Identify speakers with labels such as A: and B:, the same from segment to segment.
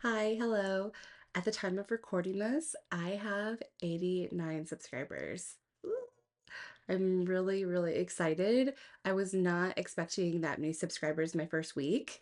A: Hi, hello. At the time of recording this, I have 89 subscribers. Woo! I'm really, really excited. I was not expecting that many subscribers my first week,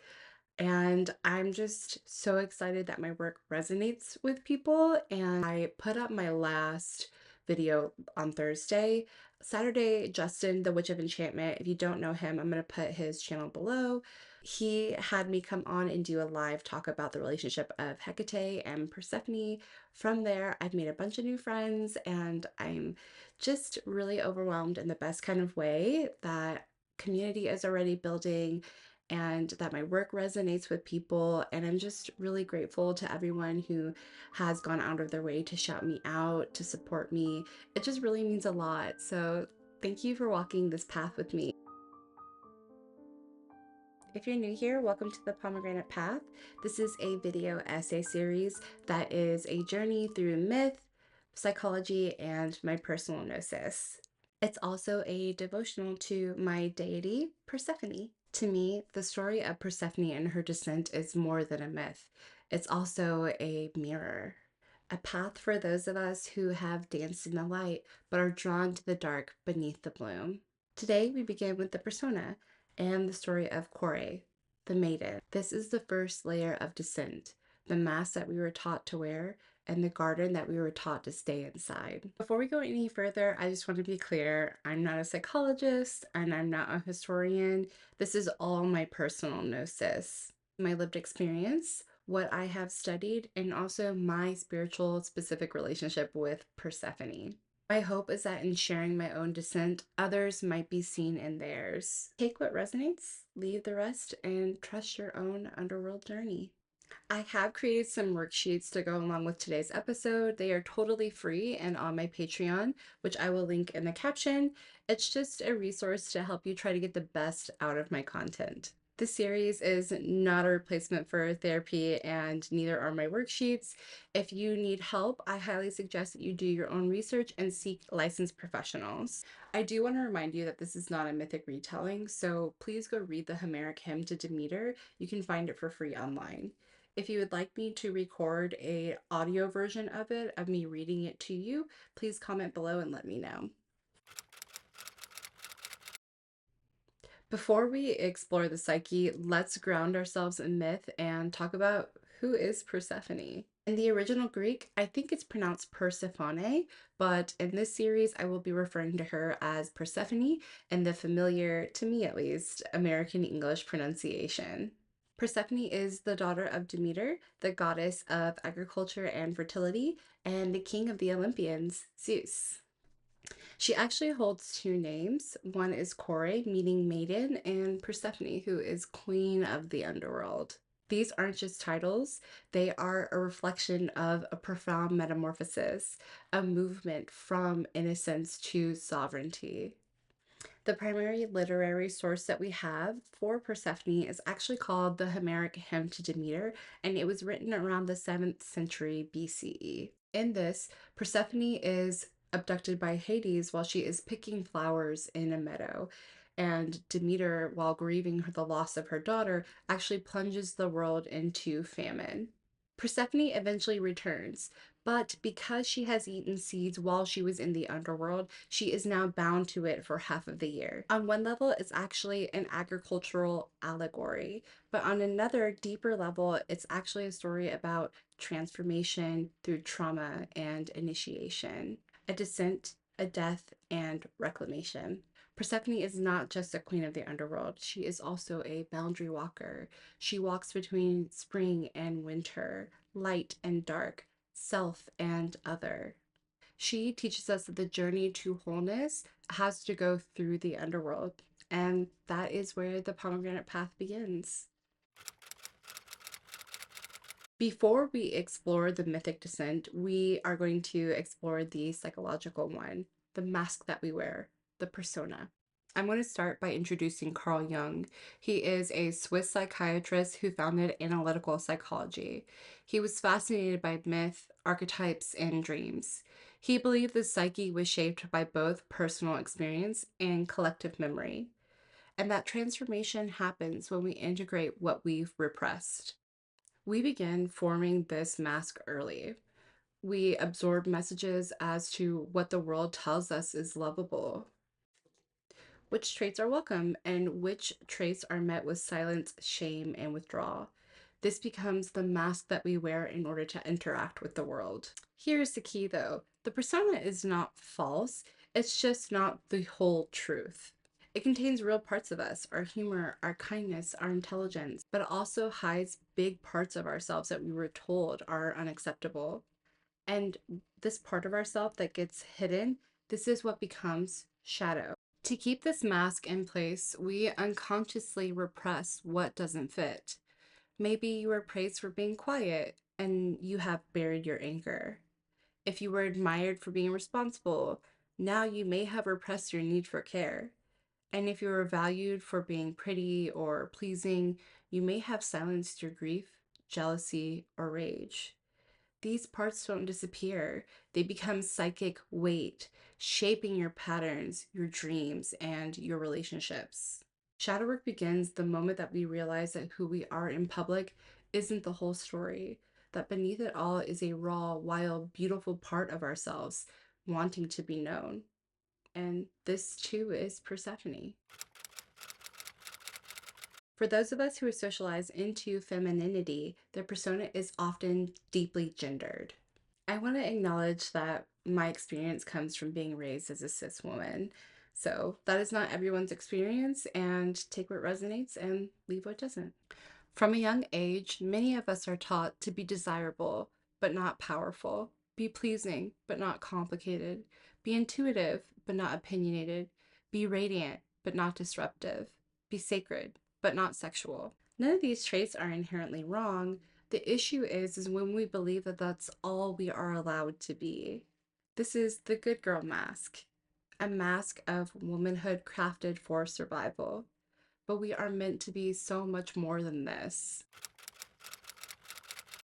A: and I'm just so excited that my work resonates with people. And I put up my last video on Thursday. Saturday, Justin, the Witch of Enchantment, if you don't know him, I'm going to put his channel below. He had me come on and do a live talk about the relationship of Hecate and Persephone. From there, I've made a bunch of new friends, and I'm just really overwhelmed in the best kind of way that community is already building and that my work resonates with people. And I'm just really grateful to everyone who has gone out of their way to shout me out, to support me. It just really means a lot. So thank you for walking this path with me. If you're new here, welcome to the Pomegranate Path. This is a video essay series that is a journey through myth, psychology, and my personal gnosis. It's also a devotional to my deity, Persephone. To me, the story of Persephone and her descent is more than a myth. It's also a mirror, a path for those of us who have danced in the light but are drawn to the dark beneath the bloom. Today, we begin with the persona and the story of Kore, the maiden. This is the first layer of descent, the mask that we were taught to wear and the garden that we were taught to stay inside. Before we go any further, I just want to be clear, I'm not a psychologist and I'm not a historian. This is all my personal gnosis, my lived experience, what I have studied, and also my spiritual specific relationship with Persephone. My hope is that in sharing my own descent, others might be seen in theirs. Take what resonates, leave the rest, and trust your own underworld journey. I have created some worksheets to go along with today's episode. They are totally free and on my Patreon, which I will link in the caption. It's just a resource to help you try to get the best out of my content. This series is not a replacement for therapy, and neither are my worksheets. If you need help, I highly suggest that you do your own research and seek licensed professionals. I do want to remind you that this is not a mythic retelling, so please go read the Homeric hymn to Demeter. You can find it for free online. If you would like me to record a audio version of it, of me reading it to you, please comment below and let me know. Before we explore the psyche, let's ground ourselves in myth and talk about who is Persephone. In the original Greek, I think it's pronounced Persephone, but in this series, I will be referring to her as Persephone in the familiar, to me at least, American English pronunciation. Persephone is the daughter of Demeter, the goddess of agriculture and fertility, and the king of the Olympians, Zeus. She actually holds two names. One is Kore, meaning maiden, and Persephone, who is queen of the underworld. These aren't just titles, they are a reflection of a profound metamorphosis, a movement from innocence to sovereignty. The primary literary source that we have for Persephone is actually called the Homeric Hymn to Demeter, and it was written around the 7th century BCE. In this, Persephone is abducted by Hades while she is picking flowers in a meadow. And Demeter, while grieving the loss of her daughter, actually plunges the world into famine. Persephone eventually returns, but because she has eaten seeds while she was in the underworld, she is now bound to it for half of the year. On one level, it's actually an agricultural allegory, but on another deeper level, it's actually a story about transformation through trauma and initiation, a descent, a death, and reclamation. Persephone is not just a queen of the underworld, she is also a boundary walker. She walks between spring and winter, light and dark, self and other. She teaches us that the journey to wholeness has to go through the underworld, and that is where the pomegranate path begins. Before we explore the mythic descent, we are going to explore the psychological one, the mask that we wear, the persona. I'm going to start by introducing Carl Jung. He is a Swiss psychiatrist who founded analytical psychology. He was fascinated by myth, archetypes, and dreams. He believed the psyche was shaped by both personal experience and collective memory, and that transformation happens when we integrate what we've repressed. We begin forming this mask early. We absorb messages as to what the world tells us is lovable, which traits are welcome, and which traits are met with silence, shame, and withdrawal. This becomes the mask that we wear in order to interact with the world. Here's the key though, the persona is not false, it's just not the whole truth. It contains real parts of us, our humor, our kindness, our intelligence, but it also hides big parts of ourselves that we were told are unacceptable. And this part of ourself that gets hidden, this is what becomes shadow. To keep this mask in place, we unconsciously repress what doesn't fit. Maybe you were praised for being quiet and you have buried your anger. If you were admired for being responsible, now you may have repressed your need for care. And if you were valued for being pretty or pleasing, you may have silenced your grief, jealousy, or rage. These parts don't disappear. They become psychic weight, shaping your patterns, your dreams, and your relationships. Shadow work begins the moment that we realize that who we are in public isn't the whole story, that beneath it all is a raw, wild, beautiful part of ourselves wanting to be known. And this too is Persephone. For those of us who are socialized into femininity, their persona is often deeply gendered. I want to acknowledge that my experience comes from being raised as a cis woman. So that is not everyone's experience, and take what resonates and leave what doesn't. From a young age, many of us are taught to be desirable, but not powerful, be pleasing, but not complicated, be intuitive, but not opinionated, be radiant, but not disruptive, be sacred, but not sexual. None of these traits are inherently wrong. The issue is when we believe that that's all we are allowed to be. This is the good girl mask, a mask of womanhood crafted for survival. But we are meant to be so much more than this.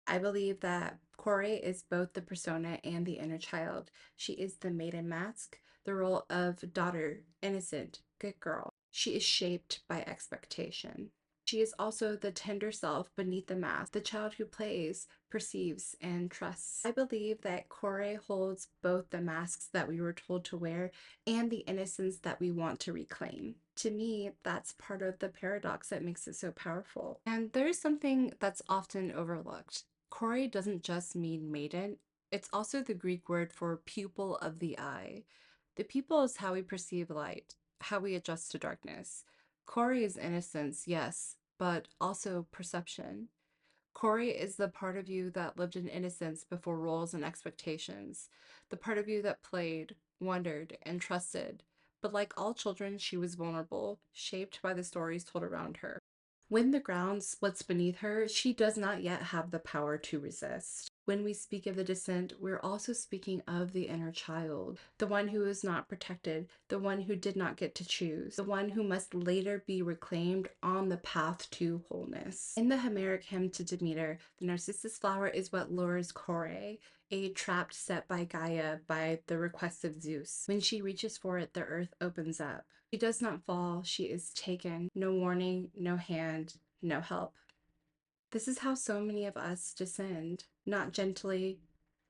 A: I believe that Corey is both the persona and the inner child. She is the maiden mask, the role of daughter, innocent, good girl. She is shaped by expectation. She is also the tender self beneath the mask, the child who plays, perceives, and trusts. I believe that Corey holds both the masks that we were told to wear and the innocence that we want to reclaim. To me, that's part of the paradox that makes it so powerful. And there's something that's often overlooked. Corey doesn't just mean maiden, it's also the Greek word for pupil of the eye. The pupil is how we perceive light, how we adjust to darkness. Corey is innocence, yes, but also perception. Corey is the part of you that lived in innocence before roles and expectations, the part of you that played, wondered, and trusted. But like all children, she was vulnerable, shaped by the stories told around her. When the ground splits beneath her, she does not yet have the power to resist. When we speak of the descent, we're also speaking of the inner child, the one who is not protected, the one who did not get to choose, the one who must later be reclaimed on the path to wholeness. In the Homeric hymn to Demeter, the narcissus flower is what lures Kore, a trap set by Gaia by the request of Zeus. When she reaches for it, the earth opens up. She does not fall, she is taken. No warning, no hand, no help. This is how so many of us descend, not gently,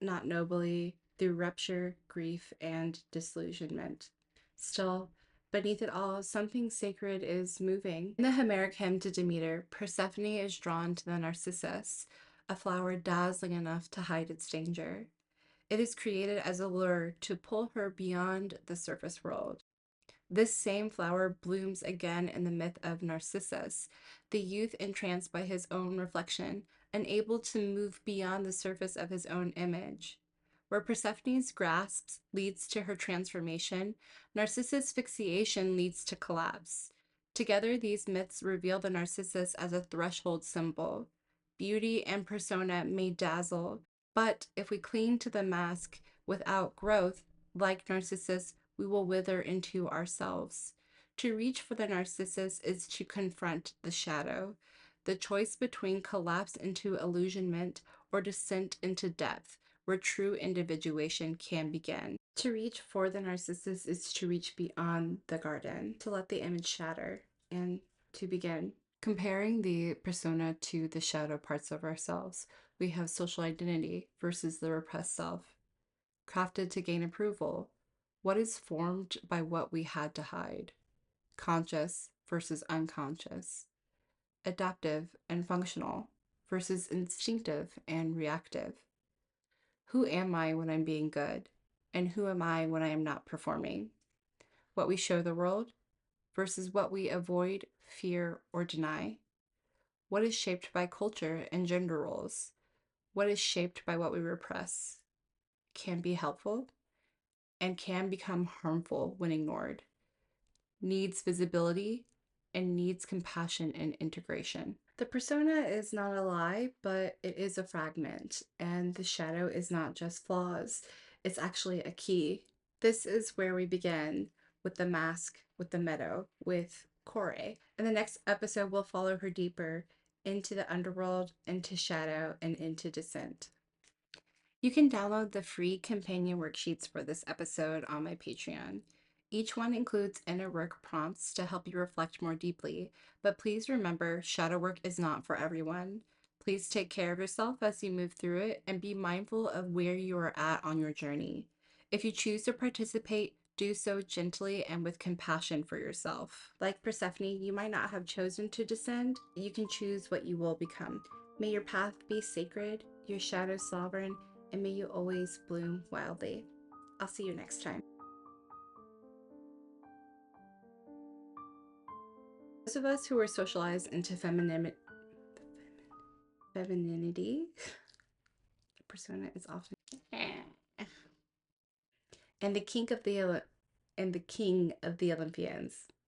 A: not nobly, through rupture, grief, and disillusionment. Still, beneath it all, something sacred is moving. In the Homeric hymn to Demeter, Persephone is drawn to the narcissus, a flower dazzling enough to hide its danger. It is created as a lure to pull her beyond the surface world. This same flower blooms again in the myth of Narcissus, the youth entranced by his own reflection, unable to move beyond the surface of his own image. Where Persephone's grasp leads to her transformation, Narcissus' fixation leads to collapse. Together, these myths reveal the Narcissus as a threshold symbol. Beauty and persona may dazzle, but if we cling to the mask without growth, like Narcissus, we will wither into ourselves. To reach for the narcissus is to confront the shadow, the choice between collapse into illusionment or descent into depth, where true individuation can begin. To reach for the narcissus is to reach beyond the garden, to let the image shatter, and to begin Comparing the persona to the shadow parts of ourselves, we have social identity versus the repressed self. Crafted to gain approval, what is formed by what we had to hide? Conscious versus unconscious. Adaptive and functional versus instinctive and reactive. Who am I when I'm being good? And who am I when I am not performing? What we show the world versus what we avoid, fear, or deny. What is shaped by culture and gender roles? What is shaped by what we repress? Can be helpful and can become harmful when ignored. Needs visibility and needs compassion and integration. The persona is not a lie, but it is a fragment, and the shadow is not just flaws, it's actually a key. This is where we begin with the mask, with the meadow, with Kore. In the next episode, we'll follow her deeper into the underworld, into shadow, and into descent. You can download the free companion worksheets for this episode on my Patreon. Each one includes inner work prompts to help you reflect more deeply, but please remember shadow work is not for everyone. Please take care of yourself as you move through it and be mindful of where you are at on your journey. If you choose to participate, do so gently and with compassion for yourself. Like Persephone, you might not have chosen to descend, you can choose what you will become. May your path be sacred, your shadow sovereign, and may you always bloom wildly. I'll see you next time. Those of us who are socialized into femininity, the persona is often and the king of the Olympians.